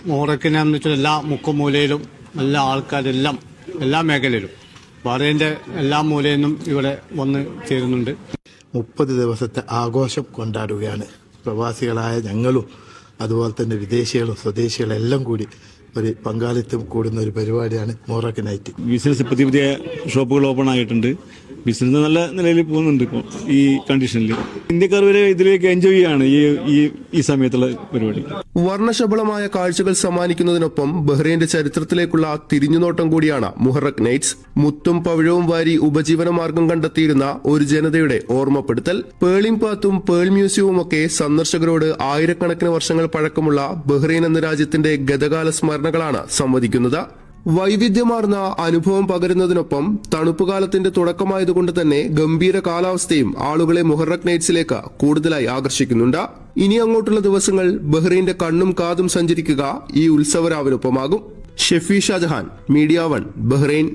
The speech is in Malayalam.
മുഹറക്കിനെ വെച്ചാൽ എല്ലാ മുക്കുമൂലയിലും എല്ലാ ആൾക്കാരെല്ലാം എല്ലാ മേഖലയിലും ബഹ്റൈൻ്റെ എല്ലാ മൂലയിൽ നിന്നും ഇവിടെ വന്ന് ചേരുന്നുണ്ട്. 30 ദിവസത്തെ ആഘോഷം കൊണ്ടാടുകയാണ്. പ്രവാസികളായ ഞങ്ങളും അതുപോലെ തന്നെ വിദേശികളും സ്വദേശികളും എല്ലാം കൂടി ഒരു പങ്കാളിത്തം കൂടുന്ന ഒരു പരിപാടിയാണ് മുഹറക്ക് നൈറ്റ്. ബിസിനസ് പുതിയ ഷോപ്പുകൾ ഓപ്പൺ ആയിട്ടുണ്ട്. ബിസിനസ് നല്ല നിലയിൽ പോകുന്നുണ്ട്. ഇപ്പോൾ ഈ കണ്ടീഷനിൽ ഇന്ത്യക്കാർ വരെ ഇതിലേക്ക് എൻജോയ് ചെയ്യാണ് ഈ സമയത്തുള്ള പരിപാടി. വർണ്ണശബളമായ കാഴ്ചകൾ സമ്മാനിക്കുന്നതിനൊപ്പം ബഹ്റൈന്റെ ചരിത്രത്തിലേക്കുള്ള തിരിഞ്ഞുനോട്ടം കൂടിയാണ് മുഹറക്ക് നൈറ്റ്സ്. മുത്തും പവിഴവും വാരി ഉപജീവന മാർഗം കണ്ടെത്തിയിരുന്ന ഒരു ജനതയുടെ ഓർമ്മപ്പെടുത്തൽ. പേളിംഗ് പാത്തും പേൾ മ്യൂസിയവും ഒക്കെ സന്ദർശകരോട് ആയിരക്കണക്കിന് വർഷങ്ങൾ പഴക്കമുള്ള ബഹ്റൈൻ എന്ന രാജ്യത്തിന്റെ ഗതകാല സ്മരണകളാണ് സംവദിക്കുന്നത്. വൈവിധ്യമാർന്ന അനുഭവം പകരുന്നതിനൊപ്പം തണുപ്പുകാലത്തിന്റെ തുടക്കമായതുകൊണ്ട് തന്നെ ഗംഭീര കാലാവസ്ഥയും ആളുകളെ മുഹറക്ക് നൈറ്റ്സിലേക്ക് കൂടുതലായി ആകർഷിക്കുന്നുണ്ട്. ഇനി അങ്ങോട്ടുള്ള ദിവസങ്ങൾ ബഹ്റൈന്റെ കണ്ണും കാതും സഞ്ചരിക്കുക ഈ ഉത്സവരാവിനൊപ്പമാകും. Shefi Shajahan, media 1, Bahrain.